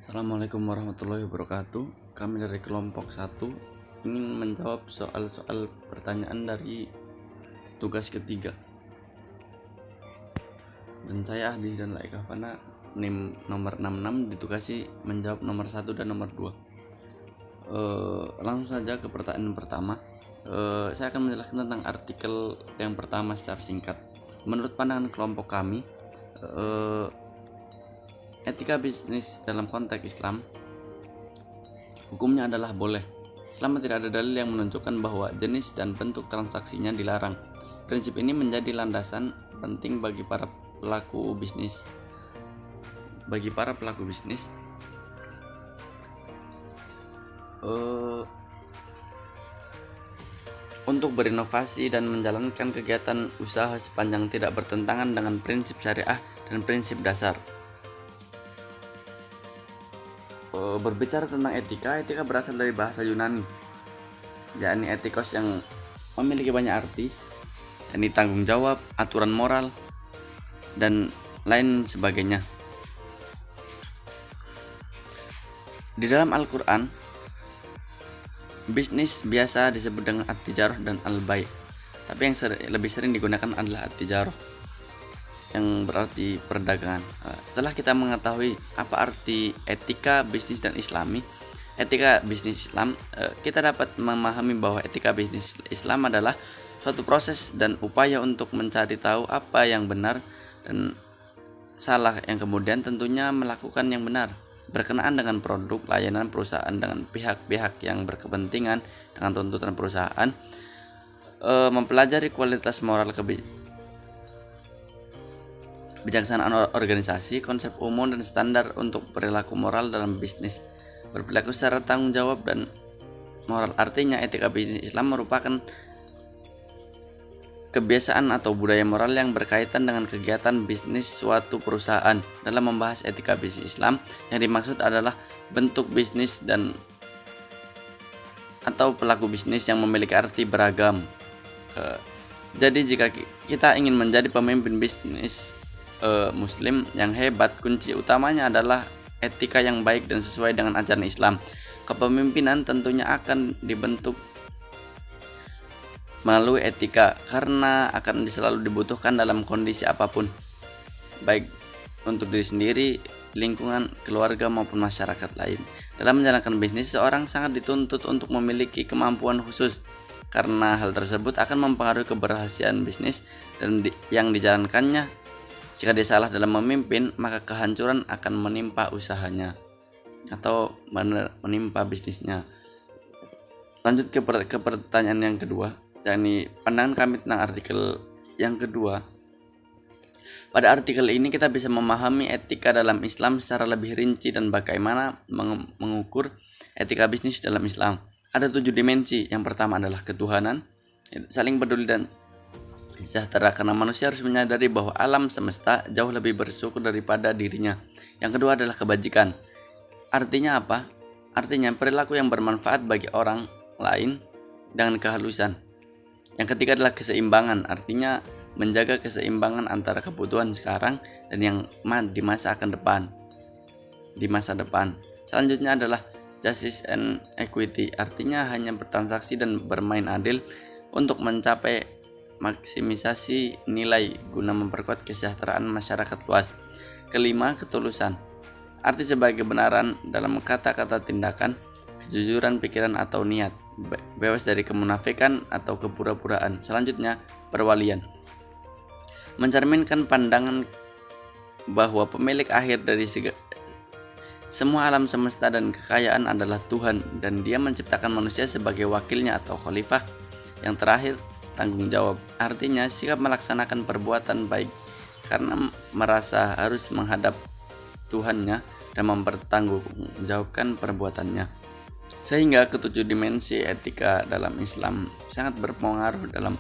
Assalamualaikum warahmatullahi wabarakatuh. Kami dari kelompok 1 ingin menjawab soal-soal pertanyaan dari tugas ketiga. Dan saya Ahdi dan Laika Fana, NIM nomor 66, ditugasi menjawab nomor 1 dan nomor 2. Langsung saja ke pertanyaan pertama. Saya akan menjelaskan tentang artikel yang pertama secara singkat. Menurut pandangan kelompok kami, etika bisnis dalam konteks Islam, hukumnya adalah boleh, selama tidak ada dalil yang menunjukkan bahwa jenis dan bentuk transaksinya dilarang. Prinsip ini menjadi landasan penting bagi para pelaku bisnis. Untuk berinovasi dan menjalankan kegiatan usaha sepanjang tidak bertentangan dengan prinsip syariah dan prinsip dasar. Berbicara tentang etika berasal dari bahasa Yunani, yakni etikos, yang memiliki banyak arti, yakni tanggung jawab, aturan moral, dan lain sebagainya. Di dalam Al-Quran, bisnis biasa disebut dengan at-tijarah dan al-bai', tapi yang lebih sering digunakan adalah at-tijarah, yang berarti perdagangan. Setelah kita mengetahui apa arti etika bisnis dan islami, etika bisnis Islam, kita dapat memahami bahwa etika bisnis Islam adalah suatu proses dan upaya untuk mencari tahu apa yang benar dan salah, yang kemudian tentunya melakukan yang benar berkenaan dengan produk layanan perusahaan dengan pihak-pihak yang berkepentingan dengan tuntutan perusahaan, mempelajari kualitas moral bijaksanaan organisasi, konsep umum dan standar untuk perilaku moral dalam bisnis, berperilaku secara tanggung jawab dan moral. Artinya etika bisnis Islam merupakan kebiasaan atau budaya moral yang berkaitan dengan kegiatan bisnis suatu perusahaan. Dalam membahas etika bisnis Islam, yang dimaksud adalah bentuk bisnis dan atau pelaku bisnis yang memiliki arti beragam. Jadi jika kita ingin menjadi pemimpin bisnis Muslim yang hebat, kunci utamanya adalah etika yang baik dan sesuai dengan ajaran Islam. Kepemimpinan tentunya akan dibentuk melalui etika karena akan selalu dibutuhkan dalam kondisi apapun, baik untuk diri sendiri, lingkungan, keluarga maupun masyarakat lain. Dalam menjalankan bisnis, seorang sangat dituntut untuk memiliki kemampuan khusus, karena hal tersebut akan mempengaruhi keberhasilan bisnis dan yang dijalankannya. Jika dia salah dalam memimpin, maka kehancuran akan menimpa usahanya atau menimpa bisnisnya. Lanjut ke pertanyaan yang kedua, yakni pandangan kami tentang artikel yang kedua. Pada artikel ini kita bisa memahami etika dalam Islam secara lebih rinci dan bagaimana mengukur etika bisnis dalam Islam. Ada 7 dimensi. Yang pertama adalah ketuhanan, saling peduli dan sejahtera, karena manusia harus menyadari bahwa alam semesta jauh lebih bersyukur daripada dirinya. Yang kedua adalah kebajikan. Artinya apa? Artinya perilaku yang bermanfaat bagi orang lain dengan kehalusan. Yang ketiga adalah keseimbangan, artinya menjaga keseimbangan antara kebutuhan sekarang dan yang di masa depan. Selanjutnya adalah justice and equity, artinya hanya bertransaksi dan bermain adil untuk mencapai maksimisasi nilai guna memperkuat kesejahteraan masyarakat luas. Kelima, ketulusan, arti sebagai kebenaran dalam kata-kata, tindakan, kejujuran pikiran atau niat, bebas dari kemunafikan atau kepura-puraan. Selanjutnya, perwalian, mencerminkan pandangan bahwa pemilik akhir dari semua alam semesta dan kekayaan adalah Tuhan, dan Dia menciptakan manusia sebagai wakilnya atau khalifah. Yang terakhir, tanggung jawab, artinya sikap melaksanakan perbuatan baik karena merasa harus menghadap Tuhannya dan mempertanggungjawabkan perbuatannya. Sehingga ketujuh dimensi etika dalam Islam sangat berpengaruh dalam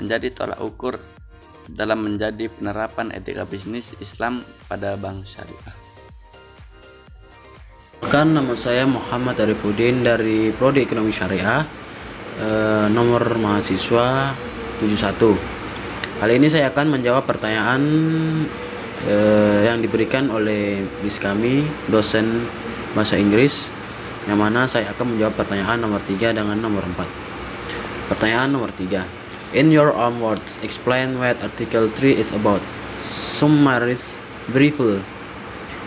menjadi tolak ukur dalam menjadi penerapan etika bisnis Islam pada bank syariah. Nama saya Muhammad Arifudin dari Prodi Ekonomi Syariah, nomor mahasiswa 71. Kali ini saya akan menjawab pertanyaan yang diberikan oleh bis kami, dosen bahasa Inggris, yang mana saya akan menjawab pertanyaan nomor 3 dengan nomor 4. Pertanyaan nomor 3. In your own words, explain what Article 3 is about. Summarize briefly.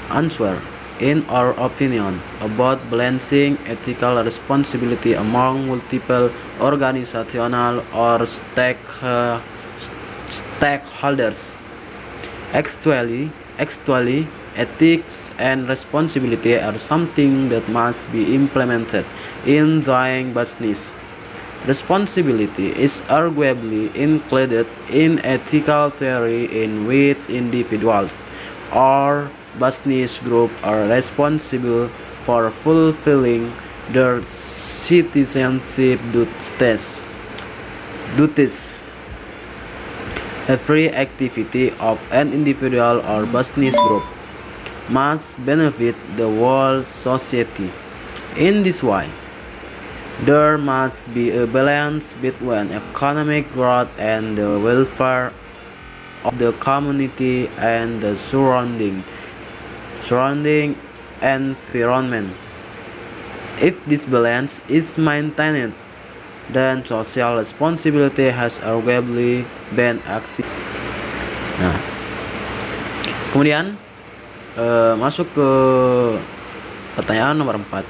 Answer. In our opinion, about balancing ethical responsibility among multiple organizational or stakeholders. Actually, ethics and responsibility are something that must be implemented in doing business. Responsibility is arguably included in ethical theory in which individuals or business groups are responsible for fulfilling their citizenship duties. Every activity of an individual or business group must benefit the whole society. In this way, there must be a balance between economic growth and the welfare of the community and the surrounding environment. If this balance is maintained, then social responsibility has arguably been achieved. Nah, kemudian masuk ke pertanyaan nomor 4.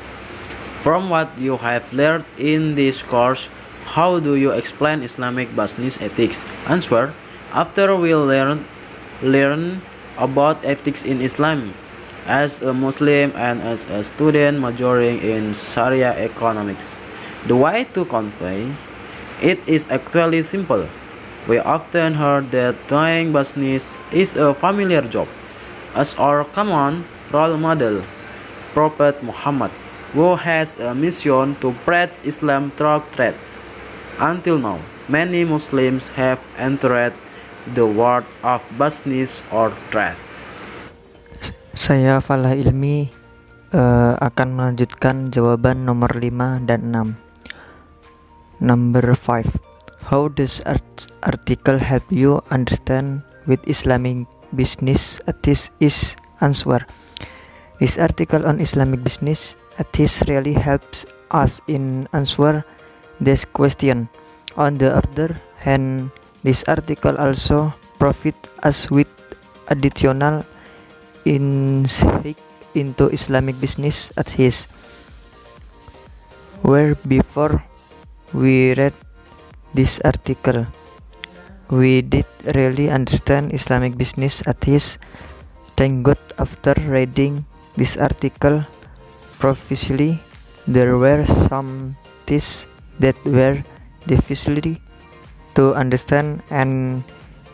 From what you have learned in this course, how do you explain Islamic business ethics? Answer. After we learn about ethics in Islam, as a Muslim and as a student majoring in Sharia economics, the way to convey it is actually simple. We often heard that doing business is a familiar job, as our common role model, Prophet Muhammad, who has a mission to spread Islam through trade. Until now, many Muslims have entered the world of business or trade. Saya Falah Ilmi akan melanjutkan jawaban nomor 5 dan 6. Number 5. How does article help you understand with Islamic business ethics is answer. This article on Islamic business ethics really helps us in answer this question. On the other hand, this article also profit us with additional insight into Islamic business ethics, where before we read this article, we did really understand Islamic business ethics. Thank God, after reading this article previously, there were some things that were difficult to understand and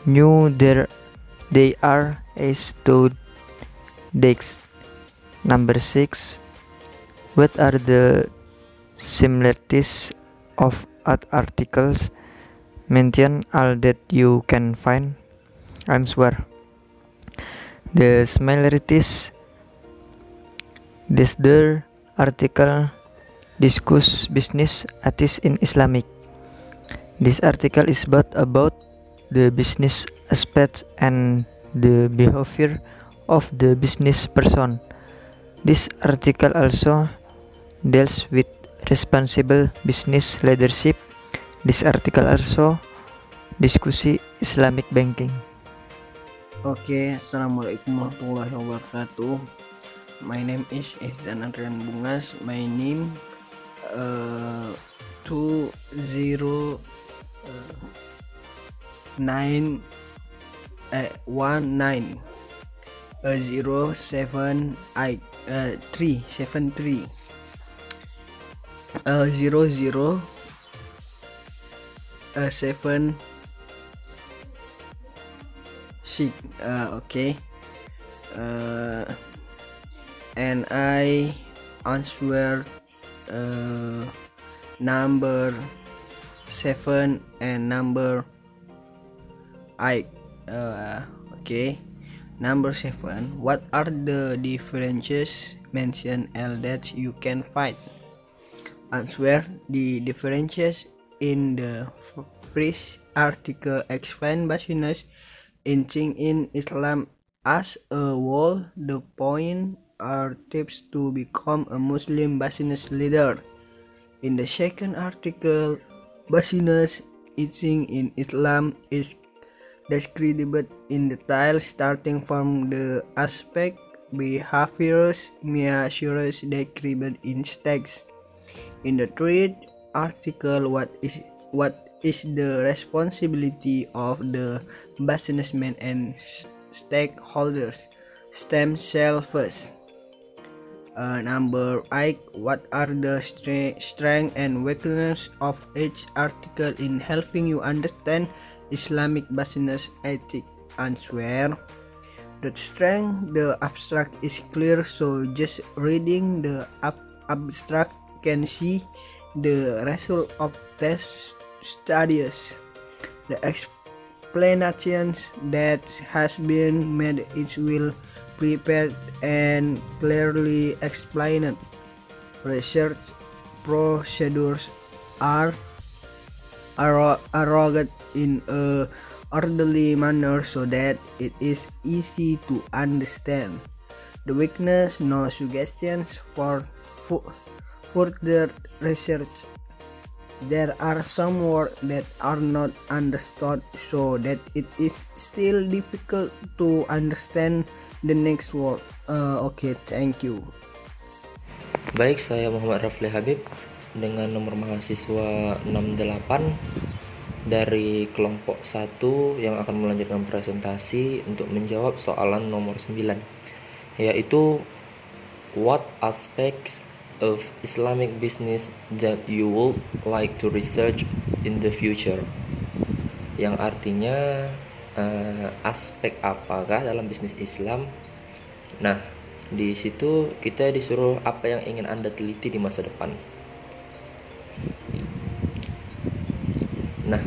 knew they are as to Dex. Number 6. What are the similarities of articles? Mention all that you can find. Answer. The similarities. This the article discuss business ethics in Islamic. This article is about the business aspects and the behavior of the business person. This article also deals with responsible business leadership. This article also diskusi Islamic banking. Oke, assalamualaikum warahmatullahi wabarakatuh. My name is Ihsan Adrian Bungas. My name 2019 078 373 00 7 6. Okay, and I answer number 7 and number 8. Okay, number 7. What are the differences? Mention all that you can find. Answer. The differences in the first article explain business ethics in Islam as a whole. The point are tips to become a Muslim business leader. In the second article, business eating in Islam is described in detail starting from the aspect behaviors measures described in text. In the third article, what is the responsibility of the businessmen and stakeholders? Stem cell first. Number 8. What are the strength and weakness of each article in helping you understand Islamic business ethic? Answer. The strength, the abstract is clear, so just reading the abstract can see the result of test studies. The explanations that has been made it will prepared and clearly explained. Research procedures are arranged in a orderly manner so that it is easy to understand. The weakness, no suggestions for further research. There are some words that are not understood so that it is still difficult to understand the next word. Okay, thank you. Baik, saya Muhammad Rafli Habib dengan nomor mahasiswa 68 dari kelompok 1 yang akan melanjutkan presentasi untuk menjawab soalan nomor 9, yaitu what aspects of Islamic business that you would like to research in the future, yang artinya aspek apakah dalam bisnis Islam. Nah, di situ kita disuruh apa yang ingin Anda teliti di masa depan. Nah,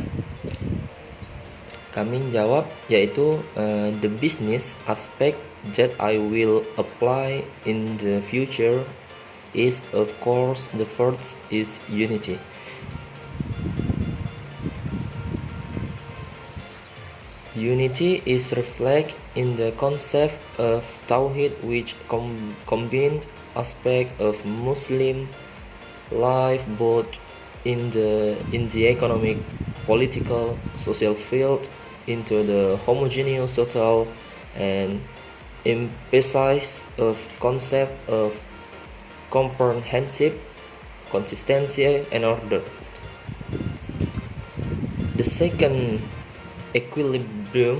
kami jawab yaitu the business aspect that I will apply in the future is, of course, the first is unity. Unity is reflected in the concept of Tawhid, which combined aspect of Muslim life both in the economic, political, social field into the homogeneous total and emphasize of concept of comprehensive consistency and order. The second equilibrium,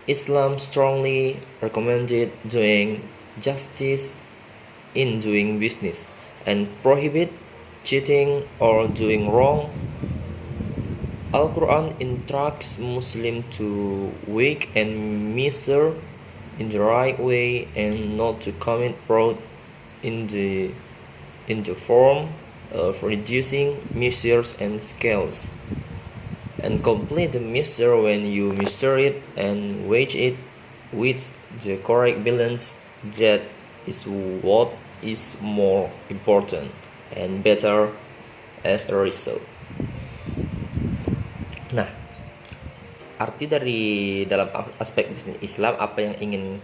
Islam strongly recommended doing justice in doing business and prohibit cheating or doing wrong. Al-Quran instructs Muslims to weigh and measure in the right way and not to commit fraud in the form of reducing measures and scales, and complete the measure when you measure it and weigh it with the correct balance. That is what is more important and better as a result. Nah, arti dari dalam aspek bisnis Islam apa yang ingin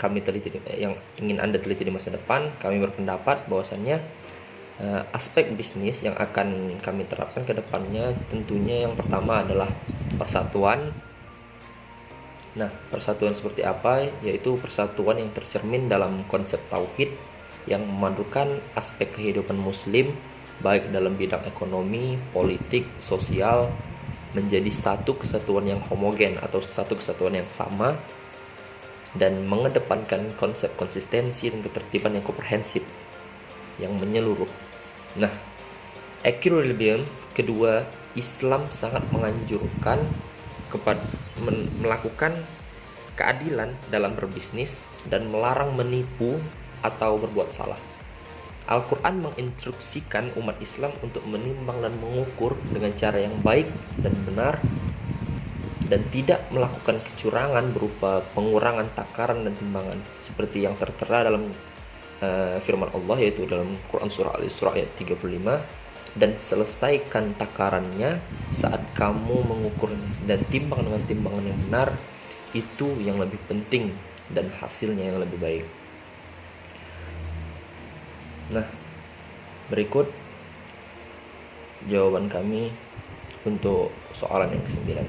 Anda teliti di masa depan, kami berpendapat bahwasannya aspek bisnis yang akan kami terapkan ke depannya tentunya yang pertama adalah persatuan. Nah, persatuan seperti apa? Yaitu persatuan yang tercermin dalam konsep tauhid yang memadukan aspek kehidupan muslim baik dalam bidang ekonomi, politik, sosial menjadi satu kesatuan yang homogen atau satu kesatuan yang sama dan mengedepankan konsep konsistensi dan ketertiban yang komprehensif yang menyeluruh. Nah, equilibrium kedua, Islam sangat menganjurkan kepada melakukan keadilan dalam berbisnis dan melarang menipu atau berbuat salah. Al-Quran menginstruksikan umat Islam untuk menimbang dan mengukur dengan cara yang baik dan benar dan tidak melakukan kecurangan berupa pengurangan takaran dan timbangan seperti yang tertera dalam firman Allah, yaitu dalam Quran surah Al-Isra ayat 35, dan selesaikan takarannya saat kamu mengukurnya dan timbang dengan timbangan yang benar, itu yang lebih penting dan hasilnya yang lebih baik. Nah, berikut jawaban kami untuk soalan yang ke-9.